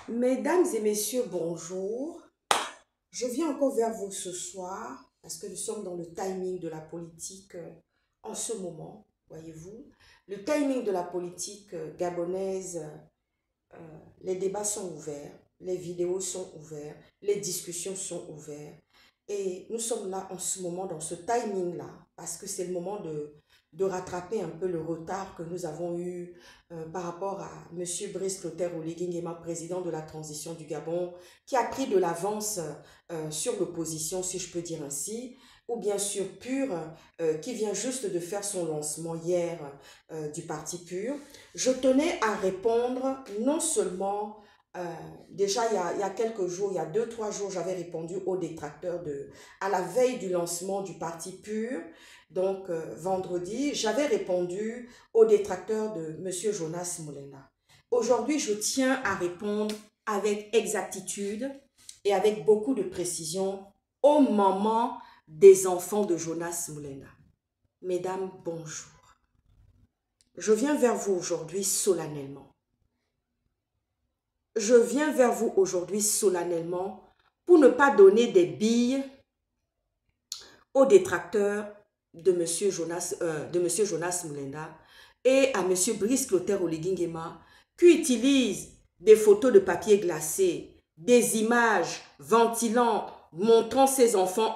Mesdames et messieurs, bonjour. Je viens encore vers vous ce soir parce que nous sommes dans le timing de la politique en ce moment, voyez-vous. Le timing de la politique gabonaise, les débats sont ouverts, les vidéos sont ouvertes, les discussions sont ouvertes. Et nous sommes là en ce moment, dans ce timing-là, parce que c'est le moment de rattraper un peu le retard que nous avons eu par rapport à M. Brice Clotaire Oligui Nguema, président de la transition du Gabon, qui a pris de l'avance sur l'opposition, si je peux dire ainsi, ou bien sûr PUR, qui vient juste de faire son lancement hier du parti PUR. Je tenais à répondre non seulement déjà, il y a quelques jours, il y a 2, 3 jours, j'avais répondu aux détracteurs à la veille du lancement du parti PUR. Donc, vendredi, j'avais répondu aux détracteurs de M. Jonas Moulenda. Aujourd'hui, je tiens à répondre avec exactitude et avec beaucoup de précision aux mamans des enfants de Jonas Moulenda. Mesdames, bonjour. Je viens vers vous aujourd'hui solennellement. Je viens vers vous aujourd'hui solennellement pour ne pas donner des billes aux détracteurs de M. Jonas Moulenda et à M. Brice Clotaire Oligui Nguema qui utilisent des photos de papier glacé, des images ventilant, montrant ses enfants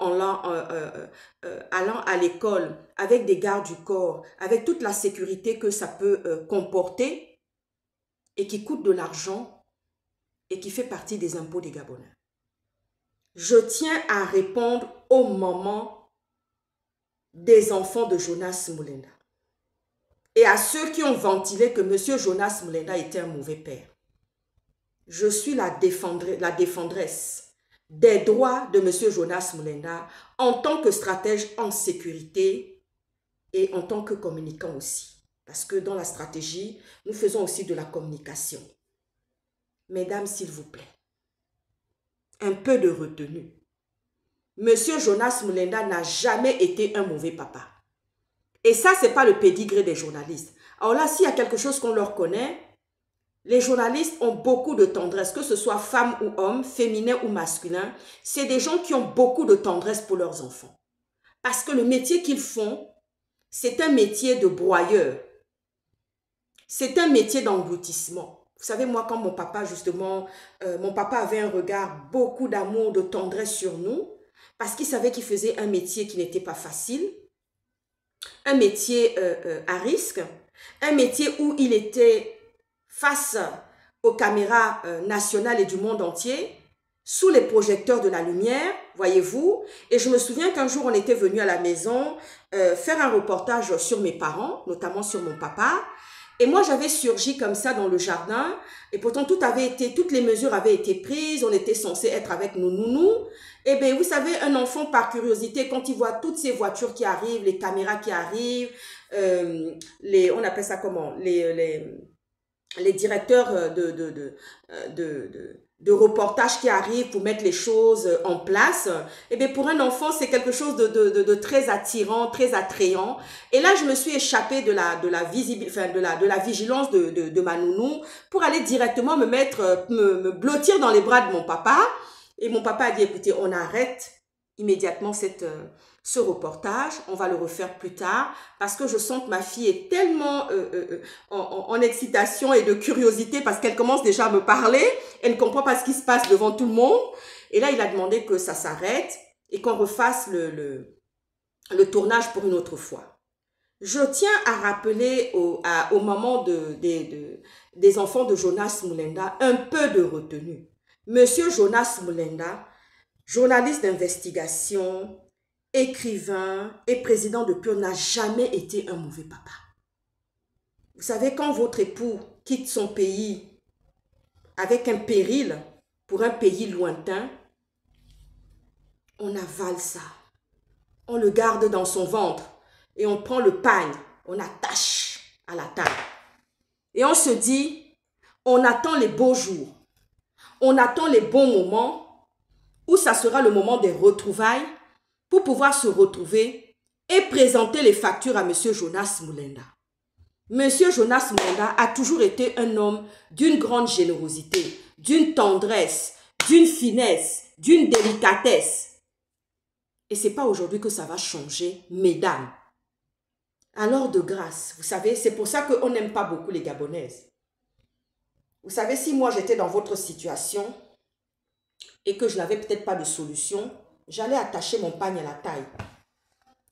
allant à l'école avec des gardes du corps, avec toute la sécurité que ça peut comporter et qui coûte de l'argent et qui fait partie des impôts des Gabonais. Je tiens à répondre aux mamans des enfants de Jonas Moulenda et à ceux qui ont ventilé que M. Jonas Moulenda était un mauvais père. Je suis la défendresse des droits de M. Jonas Moulenda en tant que stratège en sécurité et en tant que communicant aussi. Parce que dans la stratégie, nous faisons aussi de la communication. Mesdames, s'il vous plaît, un peu de retenue. Monsieur Jonas Moulenda n'a jamais été un mauvais papa. Et ça, ce n'est pas le pédigré des journalistes. Alors là, s'il y a quelque chose qu'on leur connaît, les journalistes ont beaucoup de tendresse, que ce soit femmes ou hommes, féminin ou masculin. C'est des gens qui ont beaucoup de tendresse pour leurs enfants. Parce que le métier qu'ils font, c'est un métier de broyeur. C'est un métier d'engloutissement. Vous savez, moi, quand mon papa, justement, mon papa avait un regard, beaucoup d'amour, de tendresse sur nous, parce qu'il savait qu'il faisait un métier qui n'était pas facile, un métier à risque, un métier où il était face aux caméras nationales et du monde entier, sous les projecteurs de la lumière, voyez-vous. Et je me souviens qu'un jour, on était venu à la maison faire un reportage sur mes parents, notamment sur mon papa. Et moi, j'avais surgi comme ça dans le jardin. Et pourtant, toutes les mesures avaient été prises. On était censé être avec nos nounous. Eh bien, vous savez, un enfant, par curiosité, quand il voit toutes ces voitures qui arrivent, les caméras qui arrivent, on appelle ça comment? Les directeurs de reportage qui arrivent pour mettre les choses en place, eh bien pour un enfant, c'est quelque chose de très attirant, très attrayant. Et là, je me suis échappée de la vigilance de ma nounou pour aller directement me blottir dans les bras de mon papa. Et mon papa a dit, écoutez, on arrête immédiatement ce reportage, on va le refaire plus tard, parce que je sens que ma fille est tellement en excitation et de curiosité, parce qu'elle commence déjà à me parler, elle ne comprend pas ce qui se passe devant tout le monde, et là il a demandé que ça s'arrête, et qu'on refasse le tournage pour une autre fois. Je tiens à rappeler aux mamans des enfants de Jonas Moulenda un peu de retenue. Monsieur Jonas Moulenda, journaliste d'investigation, écrivain et président de PUR, n'a jamais été un mauvais papa. Vous savez, quand votre époux quitte son pays avec un péril pour un pays lointain, on avale ça. On le garde dans son ventre et on prend le pagne, on attache à la table. Et on se dit, on attend les beaux jours, on attend les bons moments où ça sera le moment des retrouvailles pour pouvoir se retrouver et présenter les factures à M. Jonas Moulenda. M. Jonas Moulenda a toujours été un homme d'une grande générosité, d'une tendresse, d'une finesse, d'une délicatesse. Et ce n'est pas aujourd'hui que ça va changer, mesdames. Alors de grâce, vous savez, c'est pour ça qu'on n'aime pas beaucoup les Gabonaises. Vous savez, si moi j'étais dans votre situation et que je n'avais peut-être pas de solution, j'allais attacher mon pagne à la taille.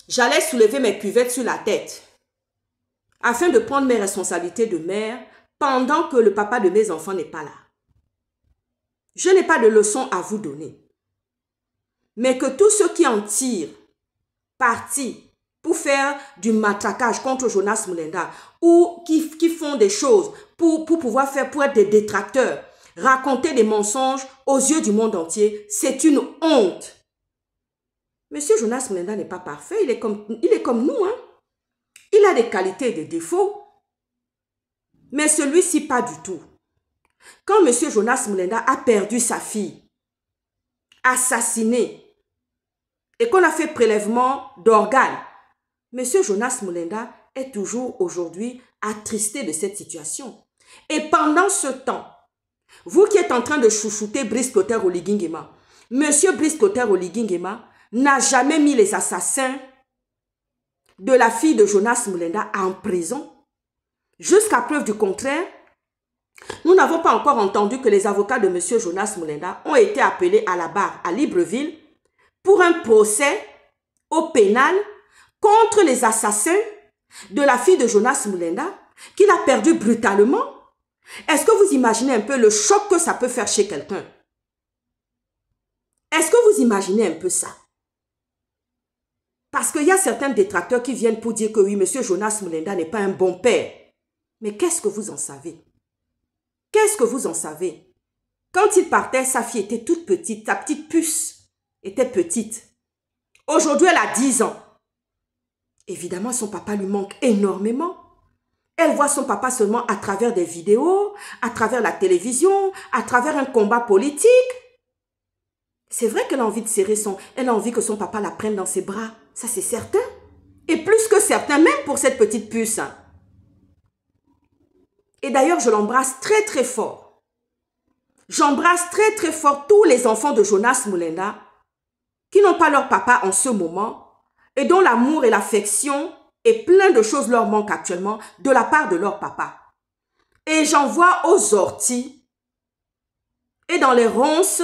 J'allais soulever mes cuvettes sur la tête afin de prendre mes responsabilités de mère pendant que le papa de mes enfants n'est pas là. Je n'ai pas de leçon à vous donner. Mais que tous ceux qui en tirent parti pour faire du matraquage contre Jonas Mulenda ou qui font des choses pour pouvoir faire, pour être des détracteurs, raconter des mensonges aux yeux du monde entier, c'est une honte. Monsieur Jonas Mulenda n'est pas parfait, il est comme nous, hein. Il a des qualités et des défauts. Mais celui-ci, pas du tout. Quand monsieur Jonas Mulenda a perdu sa fille, assassiné, et qu'on a fait prélèvement d'organes, monsieur Jonas Mulenda est toujours aujourd'hui attristé de cette situation. Et pendant ce temps, vous qui êtes en train de chouchouter Brice Clotaire Oligui Nguema, monsieur Brice Clotaire Oligui Nguema n'a jamais mis les assassins de la fille de Jonas Mulenda en prison. Jusqu'à preuve du contraire, nous n'avons pas encore entendu que les avocats de monsieur Jonas Mulenda ont été appelés à la barre à Libreville pour un procès au pénal contre les assassins de la fille de Jonas Mulenda qu'il a perdu brutalement. Est-ce que vous imaginez un peu le choc que ça peut faire chez quelqu'un? Est-ce que vous imaginez un peu ça? Parce qu'il y a certains détracteurs qui viennent pour dire que oui, monsieur Jonas Mulenda n'est pas un bon père. Mais qu'est-ce que vous en savez? Qu'est-ce que vous en savez? Quand il partait, sa fille était toute petite, sa petite puce était petite. Aujourd'hui, elle a 10 ans. Évidemment, son papa lui manque énormément. Elle voit son papa seulement à travers des vidéos, à travers la télévision, à travers un combat politique. C'est vrai qu'elle a envie de serrer elle a envie que son papa la prenne dans ses bras. Ça, c'est certain. Et plus que certain, même pour cette petite puce. Et d'ailleurs, je l'embrasse très, très fort. J'embrasse très, très fort tous les enfants de Jonas Mulenda qui n'ont pas leur papa en ce moment et dont l'amour et l'affection et plein de choses leur manquent actuellement de la part de leur papa. Et j'en vois aux orties et dans les ronces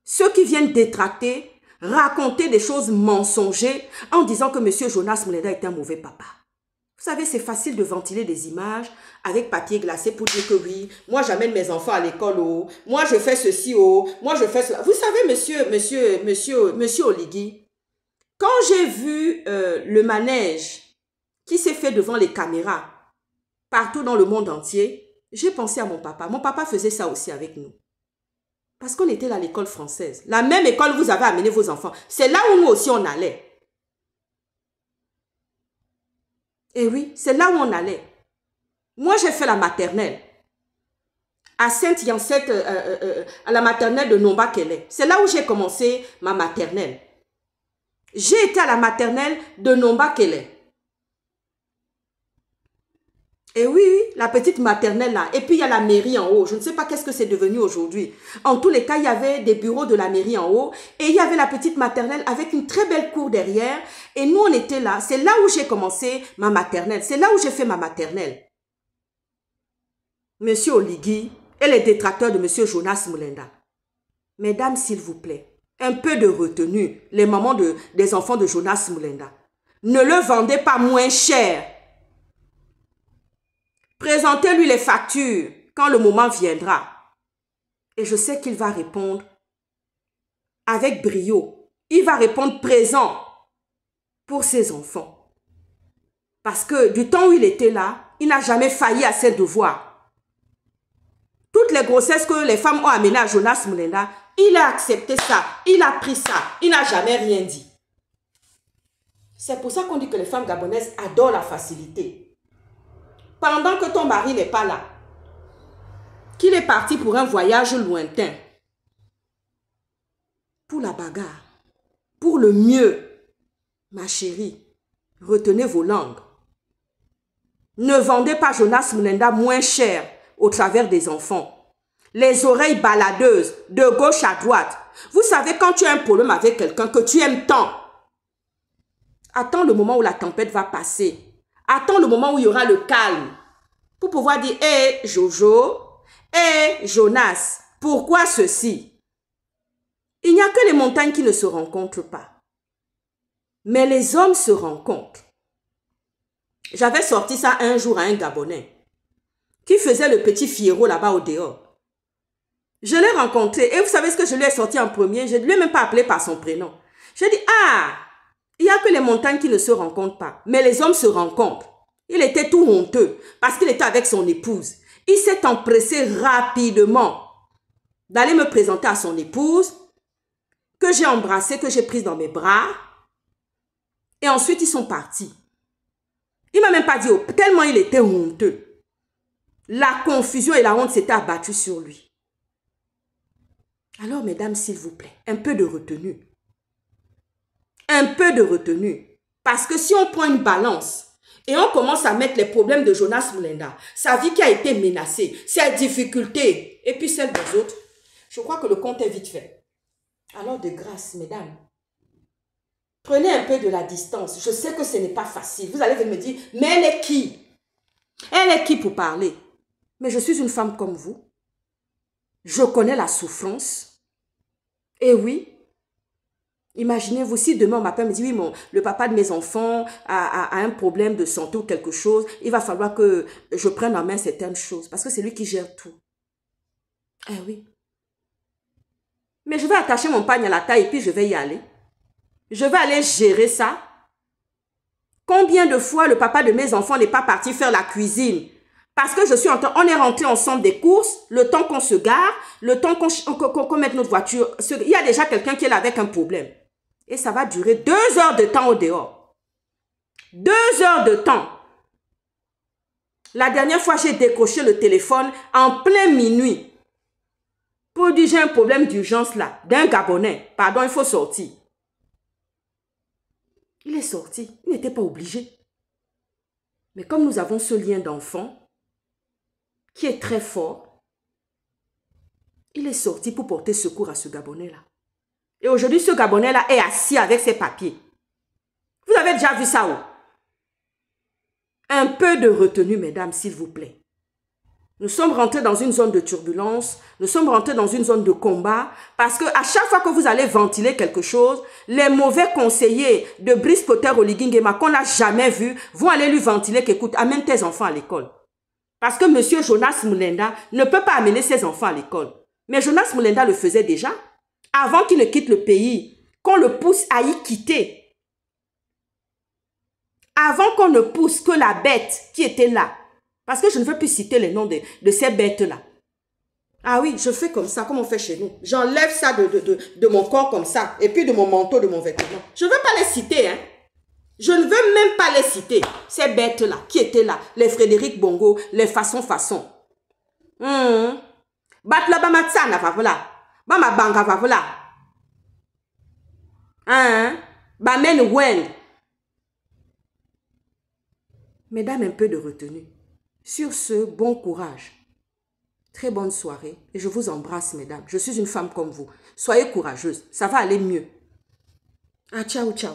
ceux qui viennent détracter, raconter des choses mensongères en disant que monsieur Jonas Mulenda est un mauvais papa. Vous savez, c'est facile de ventiler des images avec papier glacé pour dire que oui, moi j'amène mes enfants à l'école, oh, moi je fais ceci, oh, moi je fais cela. Vous savez, monsieur Oligui, quand j'ai vu le manège qui s'est fait devant les caméras partout dans le monde entier, j'ai pensé à mon papa. Mon papa faisait ça aussi avec nous. Parce qu'on était à l'école française. La même école où vous avez amené vos enfants. C'est là où nous aussi on allait. Et oui, c'est là où on allait. Moi, j'ai fait la maternelle. À Sainte-Yancette, à la maternelle de Nomba-Kelé. C'est là où j'ai commencé ma maternelle. J'ai été à la maternelle de Nomba-Kelé. Et oui, la petite maternelle là. Et puis il y a la mairie en haut. Je ne sais pas qu'est-ce que c'est devenu aujourd'hui. En tous les cas, il y avait des bureaux de la mairie en haut. Et il y avait la petite maternelle avec une très belle cour derrière. Et nous, on était là. C'est là où j'ai commencé ma maternelle. C'est là où j'ai fait ma maternelle. Monsieur Oligui et les détracteurs de monsieur Jonas Mulenda. Mesdames, s'il vous plaît, un peu de retenue. Les mamans des enfants de Jonas Mulenda. Ne le vendez pas moins cher. Présentez-lui les factures quand le moment viendra. Et je sais qu'il va répondre avec brio. Il va répondre présent pour ses enfants. Parce que du temps où il était là, il n'a jamais failli à ses devoirs. Toutes les grossesses que les femmes ont amenées à Jonas Mulenda, il a accepté ça, il a pris ça, il n'a jamais rien dit. C'est pour ça qu'on dit que les femmes gabonaises adorent la facilité. Pendant que ton mari n'est pas là, qu'il est parti pour un voyage lointain, pour la bagarre, pour le mieux, ma chérie, retenez vos langues. Ne vendez pas Jonas Mulenda moins cher au travers des enfants. les oreilles baladeuses, de gauche à droite. Vous savez, quand tu as un problème avec quelqu'un que tu aimes tant, attends le moment où la tempête va passer. Attends le moment où il y aura le calme. Pour pouvoir dire, hé Jojo, hé Jonas, pourquoi ceci? Il n'y a que les montagnes qui ne se rencontrent pas. Mais les hommes se rencontrent. J'avais sorti ça un jour à un Gabonais qui faisait le petit fiero là-bas au dehors. Je l'ai rencontré et vous savez ce que je lui ai sorti en premier? Je ne lui ai même pas appelé par son prénom. J'ai dit, ah, il n'y a que les montagnes qui ne se rencontrent pas, mais les hommes se rencontrent. Il était tout honteux parce qu'il était avec son épouse. Il s'est empressé rapidement d'aller me présenter à son épouse, que j'ai embrassée, que j'ai prise dans mes bras. Et ensuite, ils sont partis. Il ne m'a même pas dit, oh, tellement il était honteux. La confusion et la honte s'étaient abattues sur lui. Alors, mesdames, s'il vous plaît, un peu de retenue. Un peu de retenue. Parce que si on prend une balance et on commence à mettre les problèmes de Jonas Mulenda, sa vie qui a été menacée, ses difficultés, et puis celles des autres, je crois que le compte est vite fait. Alors, de grâce, mesdames, prenez un peu de la distance. Je sais que ce n'est pas facile. Vous allez me dire, mais elle est qui? Elle est qui pour parler? Mais je suis une femme comme vous. Je connais la souffrance. Et oui, imaginez-vous si demain on m'appelle et me dit, oui, le papa de mes enfants a un problème de santé ou quelque chose, il va falloir que je prenne en main certaines choses. Parce que c'est lui qui gère tout. Eh oui. Mais je vais attacher mon pagne à la taille et puis je vais y aller. Je vais aller gérer ça. Combien de fois le papa de mes enfants n'est pas parti faire la cuisine? Parce que on est rentré ensemble des courses, le temps qu'on se gare, le temps qu'on mette notre voiture. Il y a déjà quelqu'un qui est là avec un problème. Et ça va durer 2 heures de temps au dehors. 2 heures de temps. La dernière fois, j'ai décroché le téléphone en plein minuit. Pour dire, j'ai un problème d'urgence là, d'un Gabonais. Pardon, il faut sortir. Il est sorti. Il n'était pas obligé. Mais comme nous avons ce lien d'enfant qui est très fort, il est sorti pour porter secours à ce Gabonais-là. Et aujourd'hui, ce Gabonais-là est assis avec ses papiers. Vous avez déjà vu ça où? Un peu de retenue, mesdames, s'il vous plaît. Nous sommes rentrés dans une zone de turbulence, nous sommes rentrés dans une zone de combat, parce qu'à chaque fois que vous allez ventiler quelque chose, les mauvais conseillers de Brice Potter Oligingema qu'on n'a jamais vu vont aller lui ventiler qu'écoute, amène tes enfants à l'école. Parce que M. Jonas Mulenda ne peut pas amener ses enfants à l'école. Mais Jonas Mulenda le faisait déjà, avant qu'il ne quitte le pays, qu'on le pousse à y quitter. Avant qu'on ne pousse que la bête qui était là. Parce que je ne veux plus citer les noms de ces bêtes-là. Ah oui, je fais comme ça, comme on fait chez nous. J'enlève ça de mon corps comme ça, et puis de mon manteau, de mon vêtement. Je ne veux pas les citer, hein. Je ne veux même pas les citer. Ces bêtes-là, qui étaient là, les Frédéric Bongo, les façons. Batla bamatsana va voilà. Bama banga va voilà. Bamen wen. Mesdames, un peu de retenue. Sur ce, bon courage. Très bonne soirée. Et je vous embrasse, mesdames. Je suis une femme comme vous. Soyez courageuses. Ça va aller mieux. Ah, ciao, ciao.